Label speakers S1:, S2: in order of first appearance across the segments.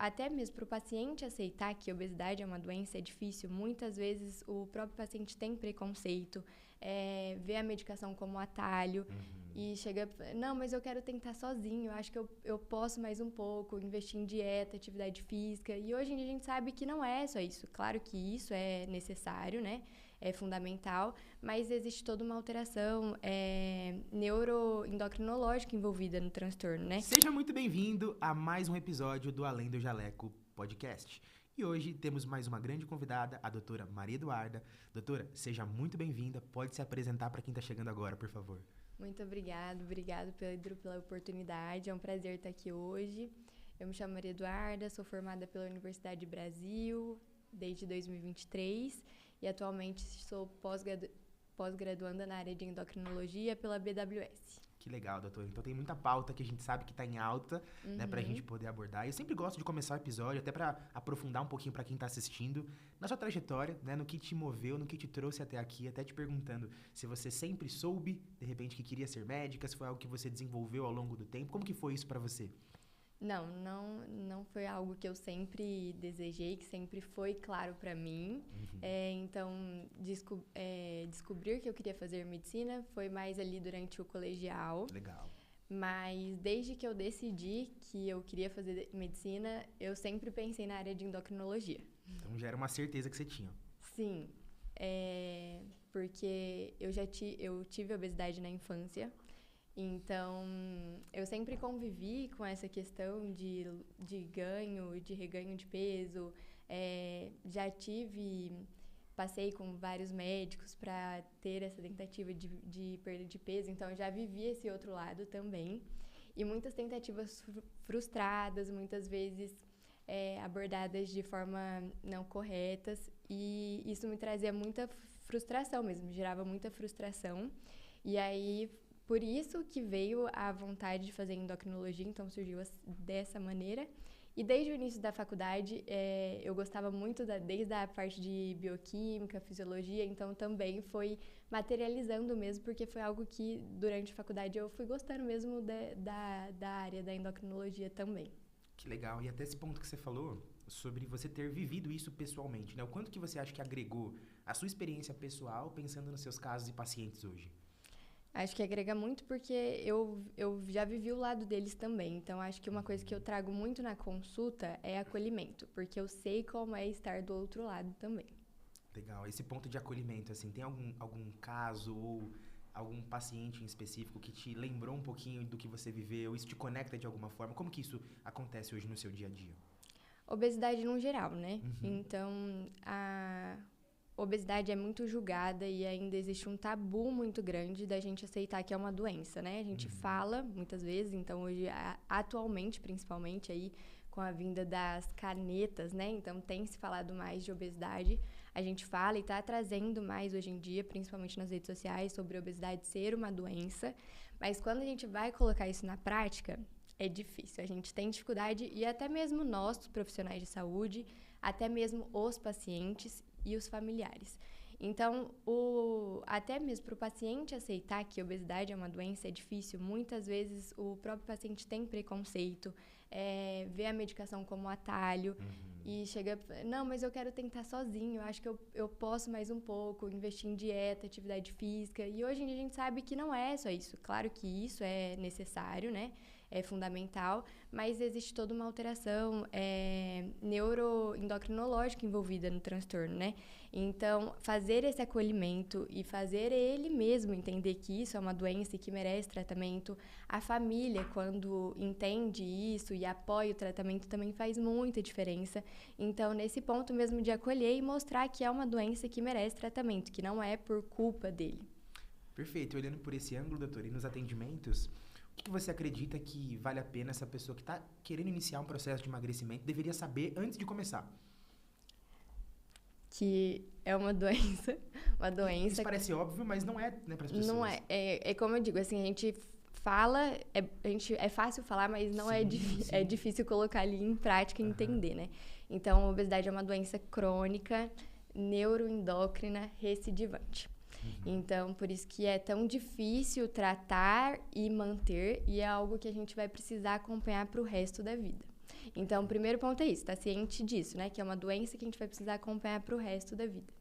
S1: até mesmo para o paciente aceitar que a obesidade é uma doença é difícil. Muitas vezes o próprio paciente tem preconceito, vê a medicação como atalho e chega, não, mas eu quero tentar sozinho, eu acho que eu posso mais um pouco, investir em dieta, atividade física. E hoje em dia a gente sabe que não é só isso. Claro que isso é necessário, né? É fundamental, mas existe toda uma alteração neuroendocrinológica envolvida no transtorno, né?
S2: Seja muito bem-vindo a mais um episódio do Além do Jaleco podcast. E hoje temos mais uma grande convidada, a doutora Maria Eduarda. Doutora, seja muito bem-vinda, pode se apresentar para quem está chegando agora, por favor.
S1: Muito obrigado, Pedro, pela oportunidade, é um prazer estar aqui hoje. Eu me chamo Maria Eduarda, sou formada pela Universidade do Brasil desde 2023 e atualmente sou pós-graduanda na área de endocrinologia pela BWS.
S2: Que legal, doutora. Então tem muita pauta que a gente sabe que está em alta, né, pra gente poder abordar. Eu sempre gosto de começar o episódio, até para aprofundar um pouquinho para quem está assistindo, na sua trajetória, né, no que te moveu, no que te trouxe até aqui, até te perguntando se você sempre soube, de repente, que queria ser médica, se foi algo que você desenvolveu ao longo do tempo. Como que foi isso para você?
S1: Não foi algo que eu sempre desejei, que sempre foi claro para mim. Então, descobrir que eu queria fazer medicina foi mais ali durante o colegial.
S2: Legal.
S1: Mas desde que eu decidi que eu queria fazer medicina, eu sempre pensei na área de endocrinologia.
S2: Então já era uma certeza que você tinha.
S1: Sim, porque eu tive obesidade na infância. Então, eu sempre convivi com essa questão de ganho e de reganho de peso. Passei com vários médicos para ter essa tentativa de perda de peso. Então, eu já vivi esse outro lado também. E muitas tentativas frustradas, muitas vezes abordadas de forma não corretas. E isso me trazia muita frustração mesmo, gerava muita frustração. E aí, por isso que veio a vontade de fazer endocrinologia, então surgiu dessa maneira. E desde o início da faculdade, eu gostava muito desde a parte de bioquímica, fisiologia, então também foi materializando mesmo, porque foi algo que durante a faculdade eu fui gostando mesmo da área da endocrinologia também.
S2: Que legal. E até esse ponto que você falou sobre você ter vivido isso pessoalmente, né? O quanto que você acha que agregou a sua experiência pessoal pensando nos seus casos e pacientes hoje?
S1: Acho que agrega muito porque eu já vivi o lado deles também. Então, acho que uma coisa que eu trago muito na consulta é acolhimento, porque eu sei como é estar do outro lado também.
S2: Legal. Esse ponto de acolhimento, assim, tem algum caso ou algum paciente em específico que te lembrou um pouquinho do que você viveu? Isso te conecta de alguma forma? Como que isso acontece hoje no seu dia a dia?
S1: Obesidade no geral, né? Então, a obesidade é muito julgada e ainda existe um tabu muito grande da gente aceitar que é uma doença, né? A gente fala muitas vezes, então hoje, atualmente, principalmente aí com a vinda das canetas, né? Então tem se falado mais de obesidade, a gente fala e está trazendo mais hoje em dia, principalmente nas redes sociais, sobre a obesidade ser uma doença, mas quando a gente vai colocar isso na prática, é difícil, a gente tem dificuldade e até mesmo nós, profissionais de saúde, até mesmo os pacientes e os familiares. Então, até mesmo para o paciente aceitar que a obesidade é uma doença é difícil. Muitas vezes o próprio paciente tem preconceito, vê a medicação como atalho e chega, não, mas eu quero tentar sozinho, eu acho que eu posso mais um pouco, investir em dieta, atividade física. E hoje em dia a gente sabe que não é só isso. Claro que isso é necessário, né? É fundamental, mas existe toda uma alteração neuroendocrinológica envolvida no transtorno, né? Então, fazer esse acolhimento e fazer ele mesmo entender que isso é uma doença e que merece tratamento, a família, quando entende isso e apoia o tratamento, também faz muita diferença. Então, nesse ponto mesmo de acolher e mostrar que é uma doença que merece tratamento, que não é por culpa dele.
S2: Perfeito. Olhando por esse ângulo, doutora, e nos atendimentos, o que você acredita que vale a pena essa pessoa que está querendo iniciar um processo de emagrecimento deveria saber antes de começar?
S1: Que é uma doença.
S2: Isso parece óbvio, mas não é, né, para as pessoas.
S1: Não é. É como eu digo, assim, a gente fala, é fácil falar, mas não é difícil colocar ali em prática e entender, né? Então, a obesidade é uma doença crônica, neuroendócrina, recidivante. Então, por isso que é tão difícil tratar e manter, e é algo que a gente vai precisar acompanhar para o resto da vida. Então, o primeiro ponto é isso, tá ciente disso, né? Que é uma doença que a gente vai precisar acompanhar pro resto da vida.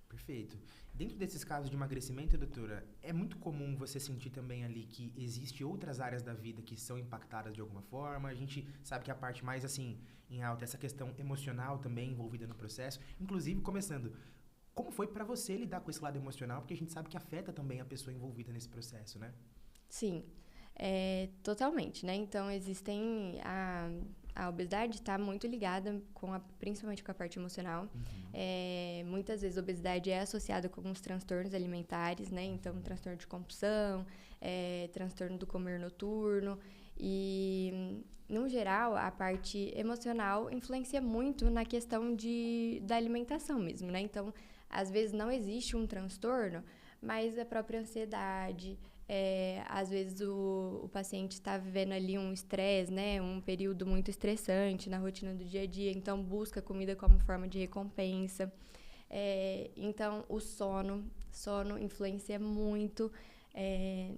S2: Perfeito. Dentro desses casos de emagrecimento, doutora, é muito comum você sentir também ali que existe outras áreas da vida que são impactadas de alguma forma. A gente sabe que a parte mais, assim, em alta, essa questão emocional também envolvida no processo. Inclusive, começando, como foi pra você lidar com esse lado emocional? Porque a gente sabe que afeta também a pessoa envolvida nesse processo, né?
S1: Sim, totalmente, né? Então, a obesidade está muito ligada principalmente com a parte emocional. Muitas vezes a obesidade é associada com alguns transtornos alimentares, né? Então, transtorno de compulsão, transtorno do comer noturno. E, no geral, a parte emocional influencia muito na questão da alimentação mesmo, né? Então, às vezes não existe um transtorno, mas a própria ansiedade... às vezes o paciente está vivendo ali um estresse, né? Um período muito estressante na rotina do dia a dia, então busca comida como forma de recompensa. Então, o sono influencia muito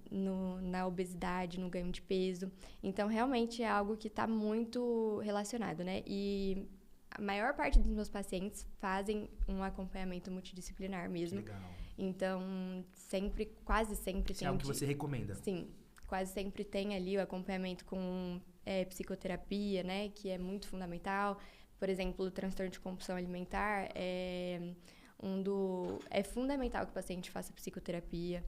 S1: na obesidade, no ganho de peso. Então, realmente é algo que está muito relacionado, né? E a maior parte dos meus pacientes fazem um acompanhamento multidisciplinar mesmo.
S2: Que legal.
S1: Então, quase sempre
S2: Isso é algo que você recomenda?
S1: Sim, quase sempre tem ali o acompanhamento com psicoterapia, né, que é muito fundamental. Por exemplo, o transtorno de compulsão alimentar é fundamental que o paciente faça psicoterapia.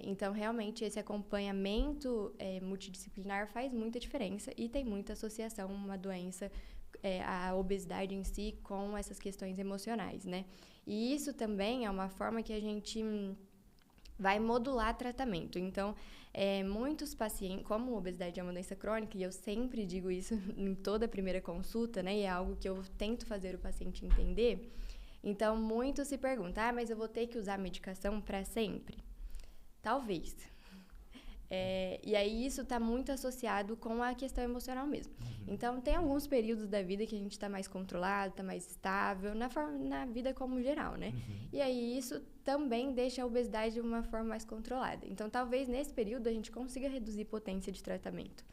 S1: Então, realmente, esse acompanhamento multidisciplinar faz muita diferença e tem muita associação, uma doença, a obesidade em si, com essas questões emocionais, né? E isso também é uma forma que a gente vai modular tratamento. Então, muitos pacientes, como a obesidade é uma doença crônica, e eu sempre digo isso em toda a primeira consulta, né? E é algo que eu tento fazer o paciente entender. Então, muitos se perguntam, mas eu vou ter que usar medicação para sempre? Talvez. E aí, isso está muito associado com a questão emocional mesmo. Então, tem alguns períodos da vida que a gente está mais controlado, está mais estável, na vida como geral, né? E aí, isso também deixa a obesidade de uma forma mais controlada. Então, talvez nesse período a gente consiga reduzir potência de tratamento.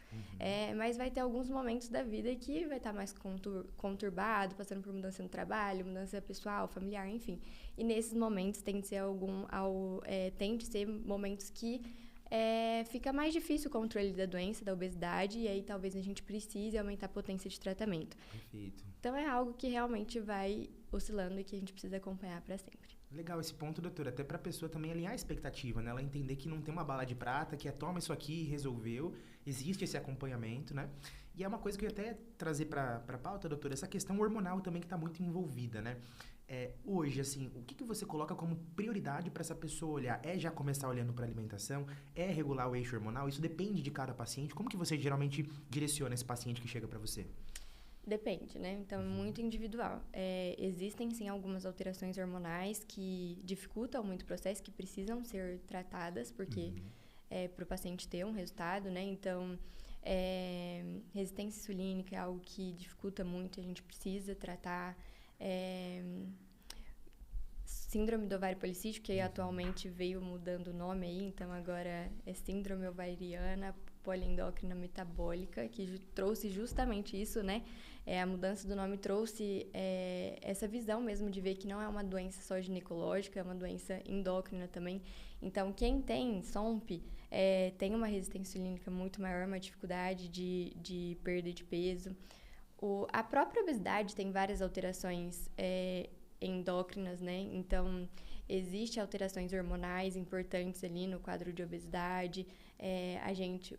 S1: Mas vai ter alguns momentos da vida que vai estar mais conturbado, passando por mudança no trabalho, mudança pessoal, familiar, enfim. E nesses momentos tem de ser momentos que fica mais difícil o controle da doença, da obesidade, e aí talvez a gente precise aumentar a potência de tratamento.
S2: Perfeito.
S1: Então, é algo que realmente vai oscilando e que a gente precisa acompanhar para sempre.
S2: Legal esse ponto, doutora, até para a pessoa também alinhar a expectativa, né? Ela entender que não tem uma bala de prata, que toma isso aqui e resolveu, existe esse acompanhamento, né? E é uma coisa que eu ia até trazer para a pauta, doutora, essa questão hormonal também que está muito envolvida, né? Hoje, assim, o que você coloca como prioridade para essa pessoa olhar? Já começar olhando para a alimentação? Regular o eixo hormonal? Isso depende de cada paciente? Como que você geralmente direciona esse paciente que chega para você?
S1: Depende, né? Então, é muito individual. Existem, sim, algumas alterações hormonais que dificultam muito o processo, que precisam ser tratadas, porque para o paciente ter um resultado, né? Então, resistência insulínica é algo que dificulta muito, a gente precisa tratar. Síndrome do ovário policístico, que atualmente veio mudando o nome aí, então agora é síndrome ovariana poliendócrina metabólica, que trouxe justamente isso, né? A mudança do nome trouxe essa visão mesmo de ver que não é uma doença só ginecológica, é uma doença endócrina também. Então, quem tem SOMP tem uma resistência insulínica muito maior, uma dificuldade de perda de peso. A própria obesidade tem várias alterações endócrinas, né? Então, existem alterações hormonais importantes ali no quadro de obesidade.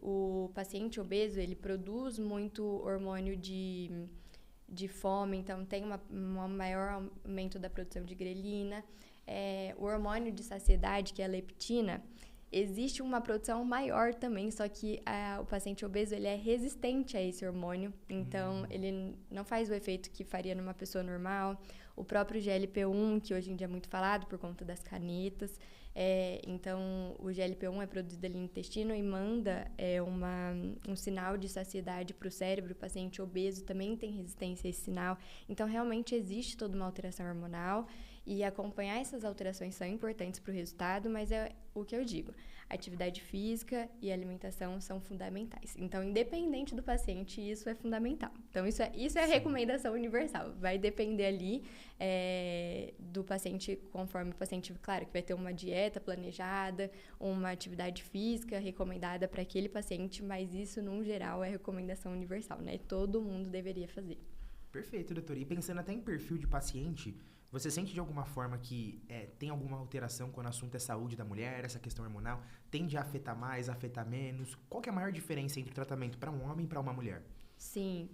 S1: O paciente obeso, ele produz muito hormônio de fome, então tem um maior aumento da produção de grelina. O hormônio de saciedade, que é a leptina, existe uma produção maior também, só que o paciente obeso, ele é resistente a esse hormônio, então ele não faz o efeito que faria numa pessoa normal. O próprio GLP-1, que hoje em dia é muito falado por conta das canetas, então o GLP-1 é produzido ali no intestino e manda um sinal de saciedade para o cérebro. O paciente obeso também tem resistência a esse sinal, então realmente existe toda uma alteração hormonal. E acompanhar essas alterações são importantes para o resultado, mas é o que eu digo. atividade física e alimentação são fundamentais. Então, independente do paciente, isso é fundamental. Então, isso é a recomendação universal. Vai depender ali do paciente, conforme o paciente, claro, que vai ter uma dieta planejada, uma atividade física recomendada para aquele paciente, mas isso, num geral, é recomendação universal, né? Todo mundo deveria fazer.
S2: Perfeito, doutora. E pensando até em perfil de paciente, você sente de alguma forma que tem alguma alteração quando o assunto é saúde da mulher, essa questão hormonal? Tende a afetar mais, a afetar menos? Qual que é a maior diferença entre o tratamento para um homem e para uma mulher?
S1: Sim.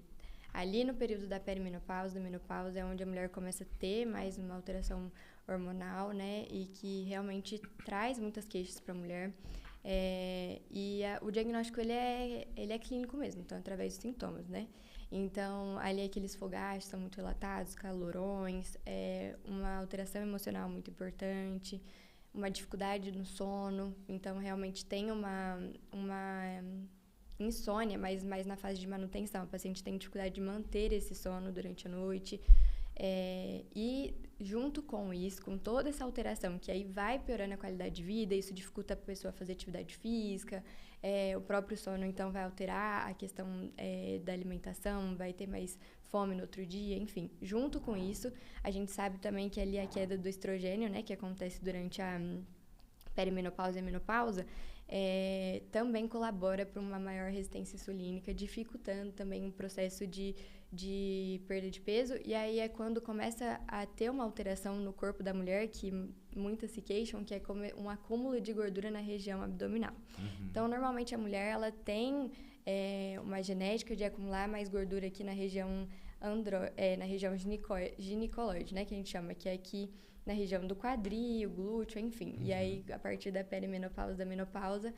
S1: Ali no período da perimenopausa, da menopausa, é onde a mulher começa a ter mais uma alteração hormonal, né? E que realmente traz muitas queixas para a mulher. O diagnóstico, ele é clínico mesmo, então, através dos sintomas, né? Então, ali aqueles fogaches são muito relatados, calorões, uma alteração emocional muito importante, uma dificuldade no sono. Então, realmente tem uma insônia, mas mais na fase de manutenção. O paciente tem dificuldade de manter esse sono durante a noite. E junto com isso, com toda essa alteração, que aí vai piorando a qualidade de vida, isso dificulta a pessoa fazer atividade física, o próprio sono, então, vai alterar a questão da alimentação, vai ter mais fome no outro dia, enfim. Junto com isso, a gente sabe também que ali a queda do estrogênio, né, que acontece durante a perimenopausa e a menopausa, também colabora para uma maior resistência insulínica, dificultando também o processo de perda de peso. E aí é quando começa a ter uma alteração no corpo da mulher, que muitas se queixam, que é como um acúmulo de gordura na região abdominal. Uhum. Então, normalmente a mulher ela tem uma genética de acumular mais gordura aqui na região na região ginecolóide, né, que a gente chama, que é aqui na região do quadril, glúteo, enfim. Uhum. E aí, a partir da perimenopausa, da menopausa,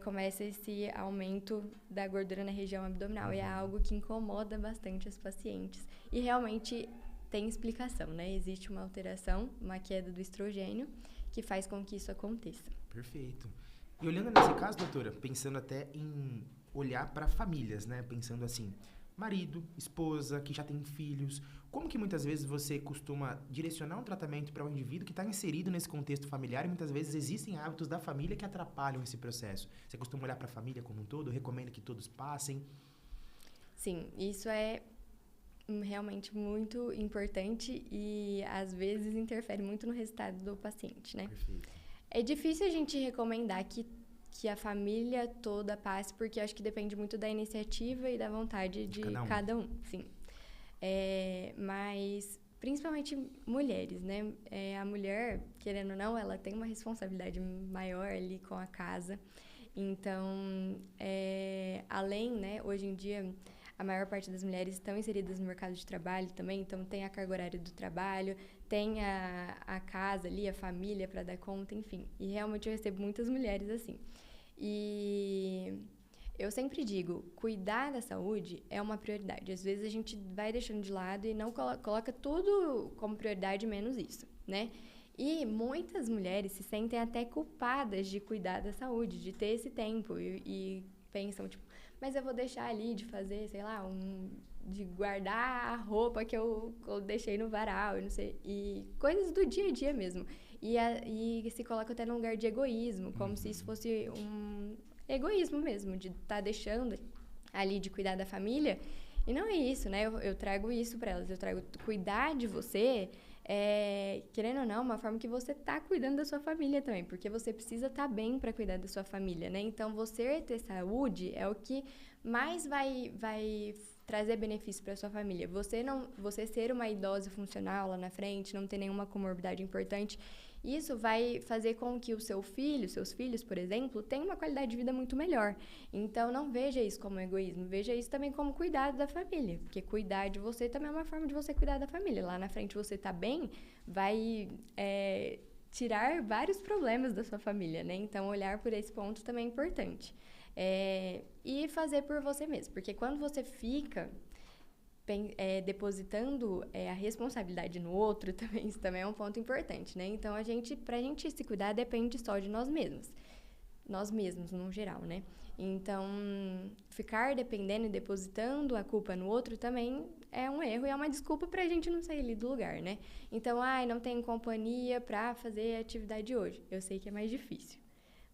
S1: começa esse aumento da gordura na região abdominal. Uhum. E é algo que incomoda bastante as pacientes. E realmente tem explicação, né? Existe uma alteração, uma queda do estrogênio, que faz com que isso aconteça.
S2: Perfeito. E olhando nesse caso, doutora, pensando até em olhar para famílias, né? Pensando assim, marido, esposa, que já tem filhos, como que muitas vezes você costuma direcionar um tratamento para um indivíduo que está inserido nesse contexto familiar e muitas vezes existem hábitos da família que atrapalham esse processo? Você costuma olhar para a família como um todo? Recomenda que todos passem?
S1: Sim, isso é realmente muito importante e às vezes interfere muito no resultado do paciente, né?
S2: Perfeito.
S1: É difícil a gente recomendar que a família toda passe, porque eu acho que depende muito da iniciativa e da vontade de cada um. Sim. Mas, principalmente mulheres, né? A mulher, querendo ou não, ela tem uma responsabilidade maior ali com a casa. Então, além, né, hoje em dia, a maior parte das mulheres estão inseridas no mercado de trabalho também, então tem a carga horária do trabalho, tem a casa ali, a família para dar conta, enfim. E realmente eu recebo muitas mulheres assim. E eu sempre digo, cuidar da saúde é uma prioridade. Às vezes a gente vai deixando de lado e não coloca tudo como prioridade, menos isso, né? E muitas mulheres se sentem até culpadas de cuidar da saúde, de ter esse tempo e pensam, tipo, mas eu vou deixar ali de fazer, sei lá, de guardar a roupa que eu deixei no varal, e não sei, e coisas do dia a dia mesmo. E se coloca até num lugar de egoísmo, como se isso fosse um egoísmo mesmo, de estar deixando ali de cuidar da família. E não é isso, né? Eu trago isso para elas. Eu trago cuidar de você, querendo ou não, uma forma que você tá cuidando da sua família também, porque você precisa estar bem para cuidar da sua família, né? Então, você ter saúde é o que mais vai trazer benefício para sua família. Você ser uma idosa funcional lá na frente, não ter nenhuma comorbidade importante, isso vai fazer com que seus filhos, por exemplo, tenham uma qualidade de vida muito melhor. Então, não veja isso como egoísmo, veja isso também como cuidado da família, porque cuidar de você também é uma forma de você cuidar da família. Lá na frente você tá bem, vai tirar vários problemas da sua família, né? Então, olhar por esse ponto também é importante. E fazer por você mesmo, porque quando você fica depositando a responsabilidade no outro, isso também é um ponto importante, né? Então, pra gente se cuidar, depende só de nós mesmos, no geral, né? Então, ficar dependendo e depositando a culpa no outro também é um erro e é uma desculpa pra gente não sair ali do lugar, né? Então, não tenho companhia pra fazer a atividade hoje. Eu sei que é mais difícil.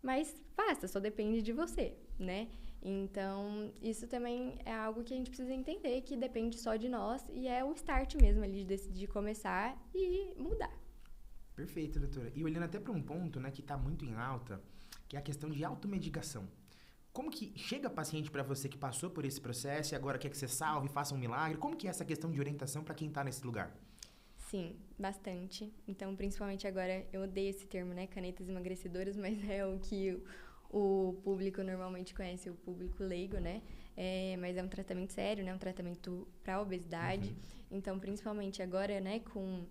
S1: mas faça, só depende de você, né? Então, isso também é algo que a gente precisa entender, que depende só de nós e é o start mesmo ali de decidir começar e mudar.
S2: Perfeito, doutora. E olhando até para um ponto, né, que está muito em alta, que é a questão de automedicação. Como que chega paciente para você que passou por esse processo e agora quer que você salve, faça um milagre? Como que é essa questão de orientação para quem está nesse lugar?
S1: Sim, bastante. Então, principalmente agora, eu odeio esse termo, né? Canetas emagrecedoras, mas é o que o público normalmente conhece, o público leigo, né? Mas é um tratamento sério, né? Um tratamento para obesidade. Uhum. Então, principalmente agora, né? Com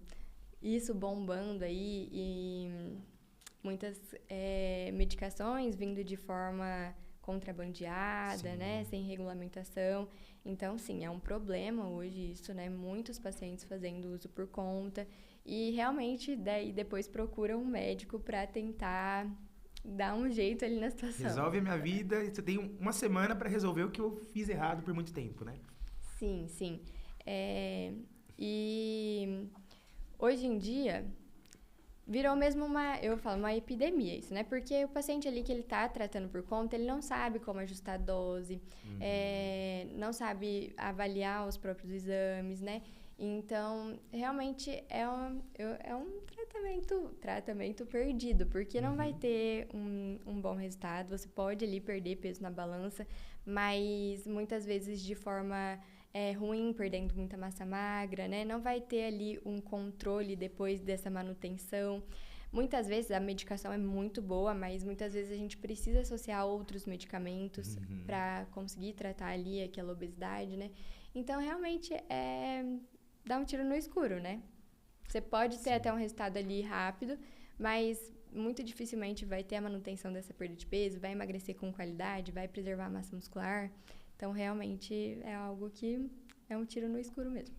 S1: isso bombando aí e muitas medicações vindo de forma contrabandeada, sim, né? Sem regulamentação. Então, sim, é um problema hoje isso, né? Muitos pacientes fazendo uso por conta e realmente daí depois procuram um médico para tentar dar um jeito ali na situação.
S2: Resolve a minha vida e você tem uma semana para resolver o que eu fiz errado por muito tempo, né?
S1: Sim, sim. E hoje em dia virou mesmo uma epidemia isso, né? Porque o paciente ali que ele tá tratando por conta, ele não sabe como ajustar a dose, não sabe avaliar os próprios exames, né? Então, realmente é um tratamento perdido, porque não vai ter um bom resultado. Você pode ali perder peso na balança, mas muitas vezes de forma ruim, perdendo muita massa magra, né? Não vai ter ali um controle depois dessa manutenção. Muitas vezes a medicação é muito boa, mas muitas vezes a gente precisa associar outros medicamentos para conseguir tratar ali aquela obesidade, né? Então, realmente, dá um tiro no escuro, né? Você pode ter até um resultado ali rápido, mas muito dificilmente vai ter a manutenção dessa perda de peso, vai emagrecer com qualidade, vai preservar a massa muscular. Então, realmente, é algo que é um tiro no escuro mesmo.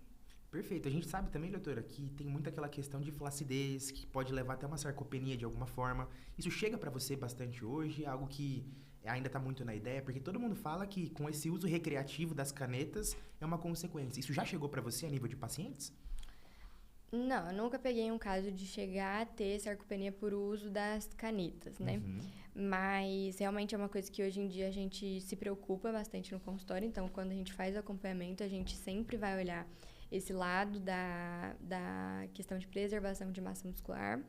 S2: Perfeito. A gente sabe também, doutora, que tem muito aquela questão de flacidez, que pode levar até uma sarcopenia de alguma forma. Isso chega para você bastante hoje? É algo que ainda está muito na ideia? Porque todo mundo fala que com esse uso recreativo das canetas é uma consequência. Isso já chegou para você a nível de pacientes?
S1: Não, eu nunca peguei um caso de chegar a ter sarcopenia por uso das canetas, né? Mas realmente é uma coisa que hoje em dia a gente se preocupa bastante no consultório. Então, quando a gente faz o acompanhamento, a gente sempre vai olhar esse lado da questão de preservação de massa muscular.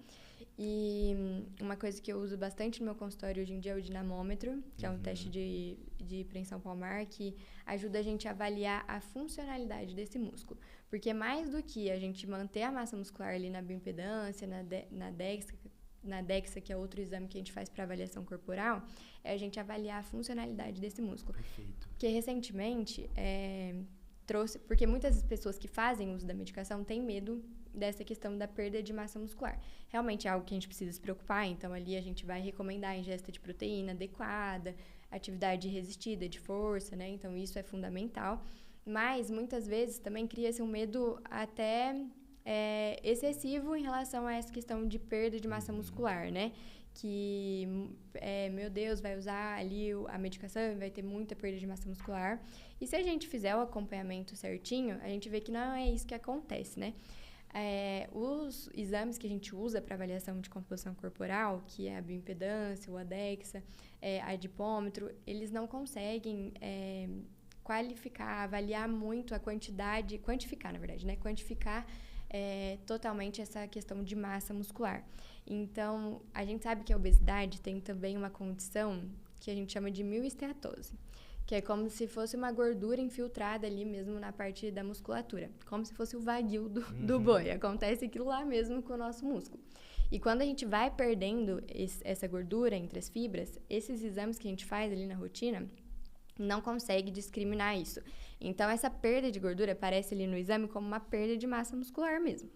S1: E uma coisa que eu uso bastante no meu consultório hoje em dia é o dinamômetro, que é um teste de preensão palmar, que ajuda a gente a avaliar a funcionalidade desse músculo. Porque mais do que a gente manter a massa muscular ali na bioimpedância, na DEXA, que é outro exame que a gente faz para avaliação corporal, é a gente avaliar a funcionalidade desse músculo.
S2: Perfeito.
S1: Porque recentemente porque muitas pessoas que fazem uso da medicação têm medo dessa questão da perda de massa muscular. Realmente é algo que a gente precisa se preocupar, então ali a gente vai recomendar a ingesta de proteína adequada, atividade resistida, de força, né? Então isso é fundamental. Mas muitas vezes também cria-se um medo até excessivo em relação a essa questão de perda de massa muscular, né? Que, meu Deus, vai usar ali a medicação e vai ter muita perda de massa muscular. E se a gente fizer o acompanhamento certinho, a gente vê que não é isso que acontece, né? Os exames que a gente usa para avaliação de composição corporal, que é a bioimpedância, o ADEXA, adipômetro, eles não conseguem avaliar muito a quantidade, quantificar, na verdade, né? Quantificar totalmente essa questão de massa muscular. Então, a gente sabe que a obesidade tem também uma condição que a gente chama de mioesteatose, que é como se fosse uma gordura infiltrada ali mesmo na parte da musculatura, como se fosse o vadio do boi. Acontece aquilo lá mesmo com o nosso músculo. E quando a gente vai perdendo essa gordura entre as fibras, esses exames que a gente faz ali na rotina não consegue discriminar isso. Então, essa perda de gordura aparece ali no exame como uma perda de massa muscular mesmo.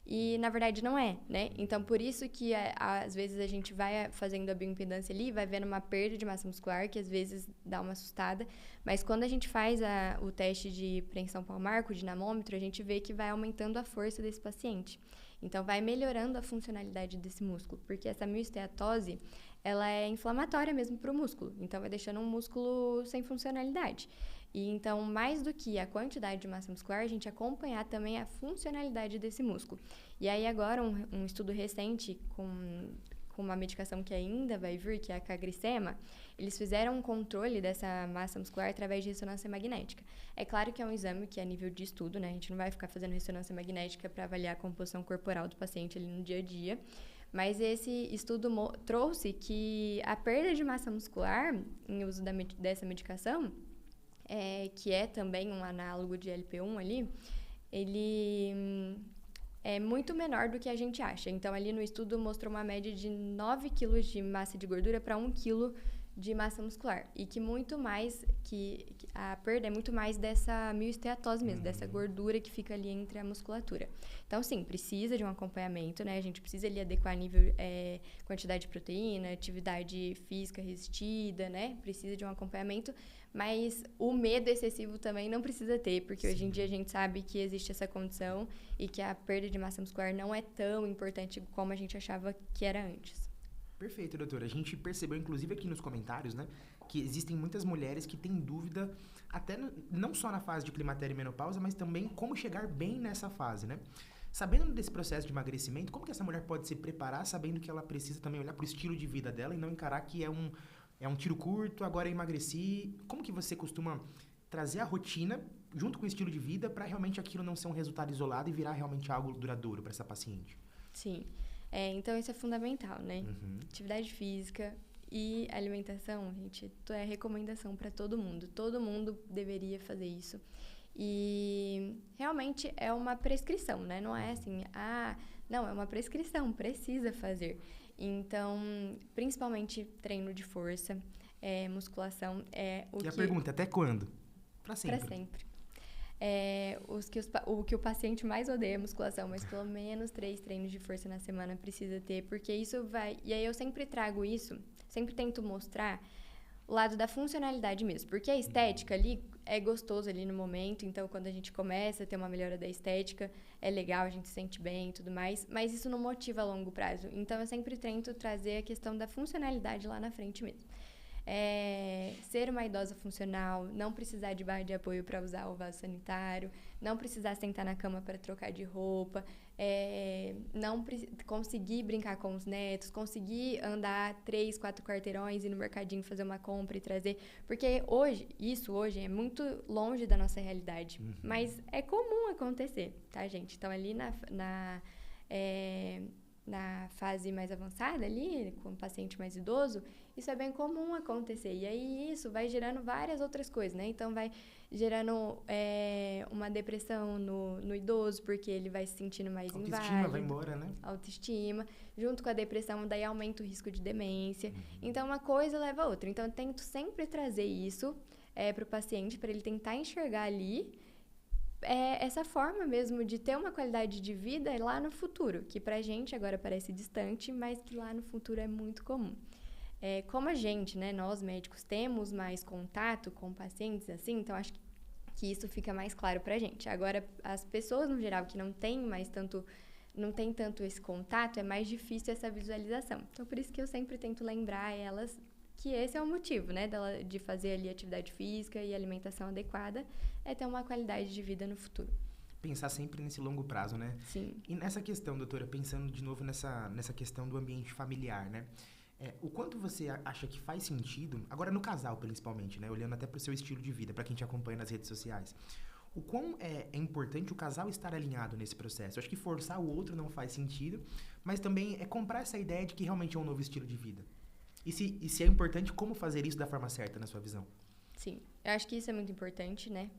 S1: E, na verdade, não é, né? Então, por isso que, às vezes, a gente vai fazendo a bioimpedância ali, vai vendo uma perda de massa muscular, que às vezes dá uma assustada. Mas, quando a gente faz o teste de preensão palmar, com o dinamômetro, a gente vê que vai aumentando a força desse paciente. Então, vai melhorando a funcionalidade desse músculo. Porque essa mioesteatose, ela é inflamatória mesmo para o músculo. Então, vai deixando um músculo sem funcionalidade. E então, mais do que a quantidade de massa muscular, a gente acompanhar também a funcionalidade desse músculo. E aí, agora, um estudo recente com com uma medicação que ainda vai vir, que é a CagriSema, eles fizeram um controle dessa massa muscular através de ressonância magnética. É claro que é um exame que é nível de estudo, né? A gente não vai ficar fazendo ressonância magnética para avaliar a composição corporal do paciente ali no dia a dia. Mas esse estudo trouxe que a perda de massa muscular em uso dessa medicação, que é também um análogo de LP1 ali, ele é muito menor do que a gente acha. Então, ali no estudo mostrou uma média de 9 quilos de massa de gordura para 1 quilo de massa muscular. E que muito mais, que a perda é muito mais dessa mioesteatose mesmo, dessa gordura que fica ali entre a musculatura. Então, sim, precisa de um acompanhamento, né? A gente precisa ali adequar nível, quantidade de proteína, atividade física resistida, né? Precisa de um acompanhamento, mas o medo excessivo também não precisa ter, porque hoje em dia a gente sabe que existe essa condição e que a perda de massa muscular não é tão importante como a gente achava que era antes.
S2: Perfeito, doutora. A gente percebeu, inclusive aqui nos comentários, né, que existem muitas mulheres que têm dúvida, até não só na fase de climatério e menopausa, mas também como chegar bem nessa fase, né? Sabendo desse processo de emagrecimento, como que essa mulher pode se preparar sabendo que ela precisa também olhar para o estilo de vida dela e não encarar que é um tiro curto, agora eu emagreci? Como que você costuma trazer a rotina junto com o estilo de vida para realmente aquilo não ser um resultado isolado e virar realmente algo duradouro para essa paciente?
S1: Sim. Então, isso é fundamental, né? Atividade física e alimentação, gente, é recomendação para todo mundo. Todo mundo deveria fazer isso. E realmente é uma prescrição, né? Não é assim, não, é uma prescrição, precisa fazer. Então, principalmente treino de força, musculação é o que...
S2: E a pergunta, até quando? Para sempre.
S1: Para sempre. O que o paciente mais odeia é musculação, mas pelo menos 3 treinos de força na semana precisa ter, porque isso vai... E aí eu sempre trago isso, sempre tento mostrar o lado da funcionalidade mesmo, porque a estética ali é gostoso ali no momento, então quando a gente começa a ter uma melhora da estética, é legal, a gente se sente bem e tudo mais, mas isso não motiva a longo prazo. Então eu sempre tento trazer a questão da funcionalidade lá na frente mesmo. Ser uma idosa funcional, não precisar de barra de apoio para usar o vaso sanitário, não precisar sentar na cama para trocar de roupa, não conseguir brincar com os netos, conseguir andar 3, 4 quarteirões, ir no mercadinho fazer uma compra e trazer, porque isso hoje é muito longe da nossa realidade, mas é comum acontecer, tá, gente? Então ali na fase mais avançada ali, com o paciente mais idoso, isso é bem comum acontecer. E aí isso vai gerando várias outras coisas, né? Então vai gerando uma depressão no idoso, porque ele vai se sentindo mais inválido.
S2: Autoestima vai embora, né?
S1: Autoestima. Junto com a depressão, daí aumenta o risco de demência. Então uma coisa leva a outra. Então eu tento sempre trazer isso para o paciente, para ele tentar enxergar ali essa forma mesmo de ter uma qualidade de vida lá no futuro, que pra gente agora parece distante, mas que lá no futuro é muito comum. Como a gente, né, nós médicos, temos mais contato com pacientes assim, então acho que isso fica mais claro pra gente. Agora, as pessoas no geral que não têm tanto esse contato, é mais difícil essa visualização. Então, por isso que eu sempre tento lembrar elas que esse é o motivo, né, de fazer ali atividade física e alimentação adequada, é ter uma qualidade de vida no futuro.
S2: Pensar sempre nesse longo prazo, né?
S1: Sim.
S2: E nessa questão, doutora, pensando de novo nessa questão do ambiente familiar, né? O quanto você acha que faz sentido, agora no casal principalmente, né? Olhando até para o seu estilo de vida, para quem te acompanha nas redes sociais, o quão é importante o casal estar alinhado nesse processo? Eu acho que forçar o outro não faz sentido, mas também comprar essa ideia de que realmente é um novo estilo de vida. E se é importante, como fazer isso da forma certa, na sua visão?
S1: Sim, eu acho que isso é muito importante, né?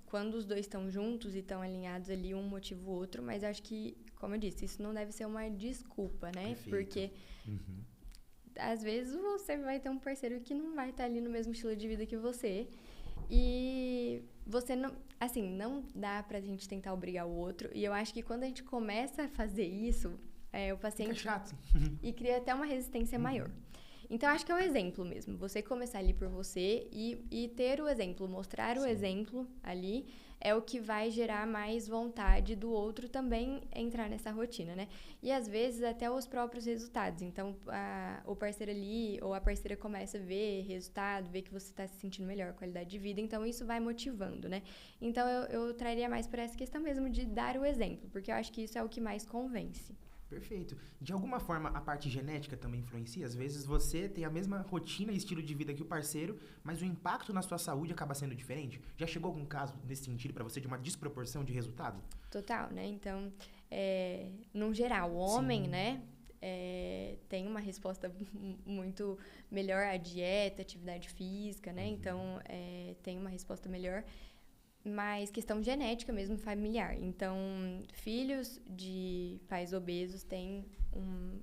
S1: Quando os dois estão juntos e estão alinhados ali, um motiva o outro, mas eu acho que, como eu disse, isso não deve ser uma desculpa, né?
S2: Perfeito.
S1: Porque, às vezes, você vai ter um parceiro que não vai estar ali no mesmo estilo de vida que você e você não... Assim, não dá pra gente tentar obrigar o outro, e eu acho que quando a gente começa a fazer isso, o paciente...
S2: Fica chato.
S1: E cria até uma resistência maior. Então, acho que é o exemplo mesmo. Você começar ali por você e ter o exemplo, mostrar o exemplo ali, é o que vai gerar mais vontade do outro também entrar nessa rotina, né? E, às vezes, até os próprios resultados. Então, o parceiro ali ou a parceira começa a ver resultado, ver que você está se sentindo melhor, qualidade de vida. Então, isso vai motivando, né? Então, eu traria mais para essa questão mesmo de dar o exemplo, porque eu acho que isso é o que mais convence.
S2: Perfeito. De alguma forma, a parte genética também influencia? Às vezes você tem a mesma rotina e estilo de vida que o parceiro, mas o impacto na sua saúde acaba sendo diferente? Já chegou algum caso nesse sentido para você de uma desproporção de resultado?
S1: Total, né? Então, no geral, o homem, né, tem uma resposta muito melhor à dieta, atividade física, né? Então, tem uma resposta melhor. Mas questão genética mesmo, familiar. Então, filhos de pais obesos têm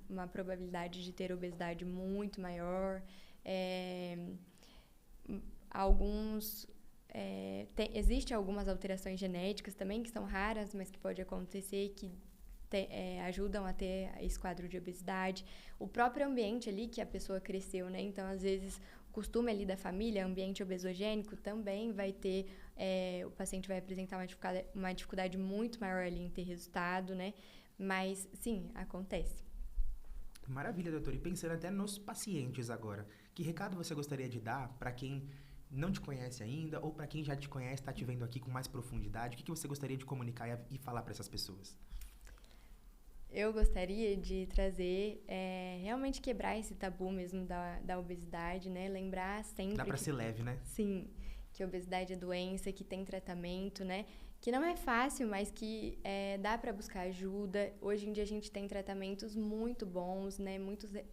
S1: uma probabilidade de ter obesidade muito maior. Existem algumas alterações genéticas também, que são raras, mas que pode acontecer, que ajudam a ter esse quadro de obesidade. O próprio ambiente ali que a pessoa cresceu, né? Então, às vezes, o costume ali da família, ambiente obesogênico, também vai ter... o paciente vai apresentar uma dificuldade muito maior ali em ter resultado, né? Mas, sim, acontece.
S2: Maravilha, doutora. E pensando até nos pacientes agora, que recado você gostaria de dar para quem não te conhece ainda ou para quem já te conhece, está te vendo aqui com mais profundidade? O que você gostaria de comunicar e falar para essas pessoas?
S1: Eu gostaria de trazer, realmente quebrar esse tabu mesmo da obesidade, né? Lembrar sempre...
S2: Dá para ser leve, né?
S1: Sim, que a obesidade é doença, que tem tratamento, né? Que não é fácil, mas que dá para buscar ajuda. Hoje em dia a gente tem tratamentos muito bons, né?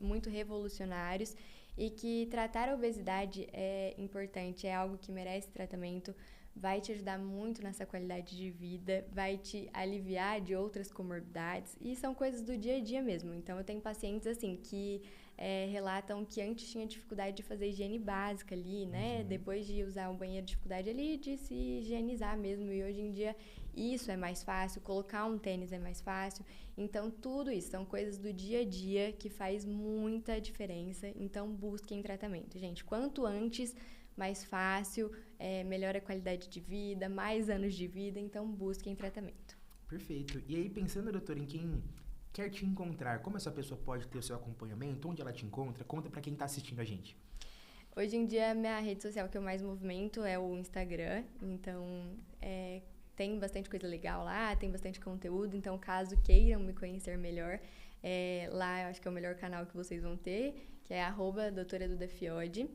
S1: Muito revolucionários, e que tratar a obesidade é importante, é algo que merece tratamento, vai te ajudar muito nessa qualidade de vida, vai te aliviar de outras comorbidades, e são coisas do dia a dia mesmo. Então, eu tenho pacientes, assim, que relatam que antes tinha dificuldade de fazer higiene básica ali, né? Depois de usar o banheiro, dificuldade ali de se higienizar mesmo, e hoje em dia isso é mais fácil, colocar um tênis é mais fácil. Então, tudo isso são coisas do dia a dia que faz muita diferença. Então, busquem tratamento, gente. Quanto antes, mais fácil, melhora a qualidade de vida, mais anos de vida, então busquem tratamento.
S2: Perfeito. E aí, pensando, doutor, em quem quer te encontrar, como essa pessoa pode ter o seu acompanhamento, onde ela te encontra? Conta para quem está assistindo a gente.
S1: Hoje em dia, a minha rede social que eu mais movimento é o Instagram, então tem bastante coisa legal lá, tem bastante conteúdo, então caso queiram me conhecer melhor, lá eu acho que é o melhor canal que vocês vão ter, que é @doutoradudafiode.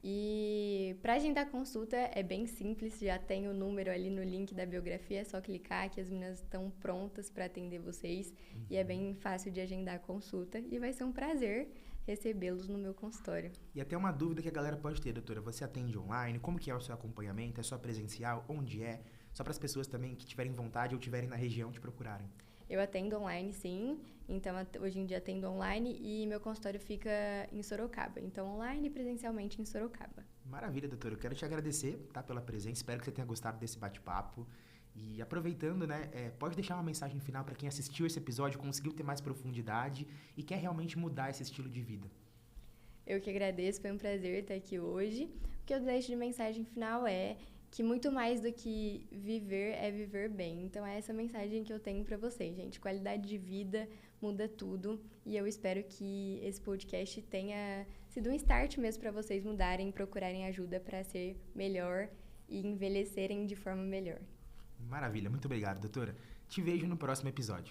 S1: E para agendar consulta é bem simples, já tem o número ali no link da biografia, é só clicar que as meninas estão prontas para atender vocês. E é bem fácil de agendar a consulta e vai ser um prazer recebê-los no meu consultório.
S2: E até uma dúvida que a galera pode ter, doutora, você atende online? Como que é o seu acompanhamento? É só presencial? Onde é? Só para as pessoas também que tiverem vontade ou tiverem na região te procurarem.
S1: Eu atendo online, sim. Então, hoje em dia atendo online e meu consultório fica em Sorocaba. Então, online e presencialmente em Sorocaba.
S2: Maravilha, doutora. Eu quero te agradecer, tá, pela presença. Espero que você tenha gostado desse bate-papo. E aproveitando, né, pode deixar uma mensagem final para quem assistiu esse episódio, conseguiu ter mais profundidade e quer realmente mudar esse estilo de vida.
S1: Eu que agradeço, foi um prazer estar aqui hoje. O que eu deixo de mensagem final é que muito mais do que viver é viver bem. Então, é essa mensagem que eu tenho para vocês, gente. Qualidade de vida muda tudo. E eu espero que esse podcast tenha sido um start mesmo para vocês mudarem, procurarem ajuda para ser melhor e envelhecerem de forma melhor.
S2: Maravilha. Muito obrigado, doutora. Te vejo no próximo episódio.